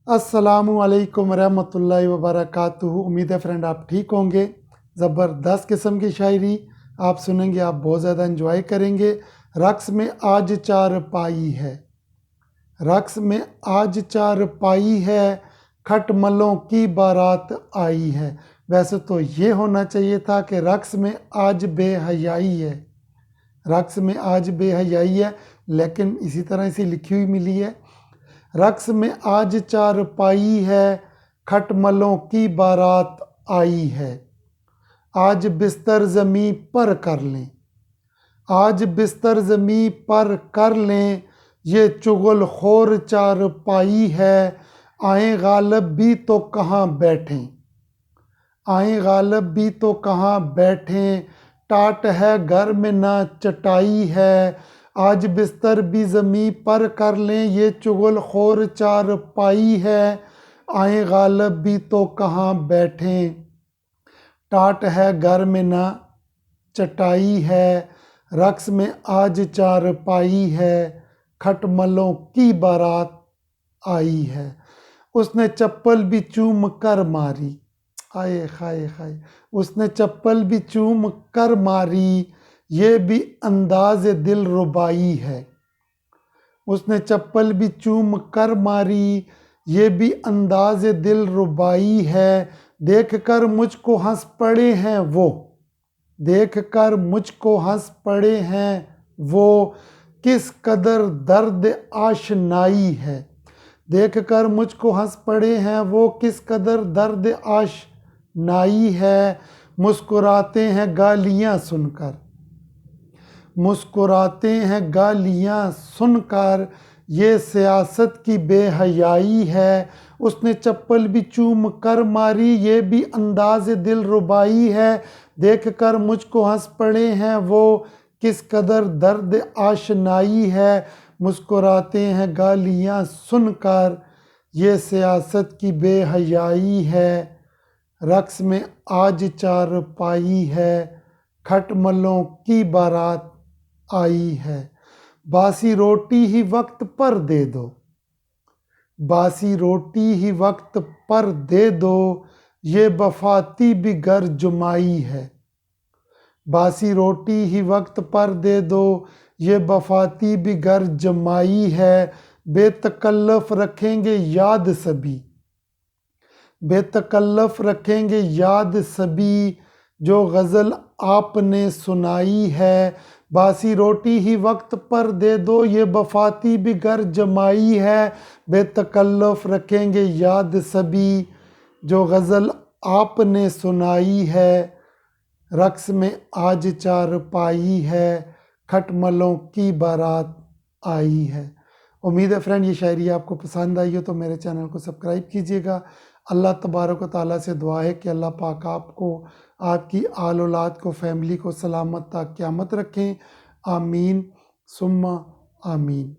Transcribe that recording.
अस्सलामु अलैकुम रहमतुल्लाहि व बरकातुहू। उम्मीद है फ्रेंड आप ठीक होंगे। ज़बरदस्त किस्म की शायरी आप सुनेंगे, आप बहुत ज़्यादा इंजॉय करेंगे। रक्स में आज चार पाई है, रक्स में आज चार पाई है, खटमलों की बारात आई है। वैसे तो ये होना चाहिए था कि रक्स में आज बेहयाई है, रक्स में आज बेहयाई है, लेकिन इसी तरह से लिखी हुई मिली है। रक्स में आज चार पाई है, खटमलों की बारात आई है। आज बिस्तर ज़मी पर कर लें, आज बिस्तर ज़मी पर कर लें, ये चुगल खोर चार पाई है। आए गालब भी तो कहाँ बैठें, आए गालब भी तो कहाँ बैठें, टाट है घर में ना चटाई है। आज बिस्तर भी ज़मी पर कर लें, ये चुगल खोर चार पाई है। आए गालब भी तो कहाँ बैठें, टाट है घर में ना चटाई है। रक्स में आज चार पाई है, खटमलों की बारात आई है। उसने चप्पल भी चूम कर मारी, आए खाए खाए, उसने चप्पल भी चूम कर मारी, ये भी अंदाज दिल रुबाई है। उसने चप्पल भी चूम कर मारी, ये भी अंदाज दिल रुबाई है। देख कर मुझको हंस पड़े हैं वो, देख कर मुझको हंस पड़े हैं वो, किस कदर दर्द आशनाई है। देख कर मुझको हंस पड़े हैं वो, किस कदर दर्द आशनाई है। मुस्कुराते हैं गालियाँ सुनकर, मुस्कुराते हैं गालियाँ सुनकर, ये सियासत की बेहयाई है। उसने चप्पल भी चूम कर मारी, ये भी अंदाज दिल रुबाई है। देख कर मुझको हंस पड़े हैं वो, किस कदर दर्द आशनाई है। मुस्कुराते हैं गालियाँ सुनकर, ये सियासत की बेहयाई है। रक्स में आज चार पाई है, खटमलों की बारात आई है। बासी रोटी ही वक्त पर दे दो, बासी रोटी ही वक्त पर दे दो, ये बफाती भी घर जुमाई है। बासी रोटी ही वक्त पर दे दो, ये बफाती भी घर जमाई है। बेतकल्लफ रखेंगे याद सभी, बेतकल्लफ रखेंगे याद सभी, जो गज़ल आपने सुनाई है। बासी रोटी ही वक्त पर दे दो, ये बफाती भी घर जमाई है। बेतकल्लफ रखेंगे याद सभी, जो गज़ल आपने सुनाई है। रक्स में आज चार पाई है, खटमलों की बारात आई है। उम्मीद है फ्रेंड ये शायरी आपको पसंद आई हो तो मेरे चैनल को सब्सक्राइब कीजिएगा। अल्लाह तबारक व तआला से दुआ है कि अल्लाह पाक आपको, आपकी आल औलाद को, फैमिली को सलामत तक क़यामत रखें। आमीन सुम्मा आमीन।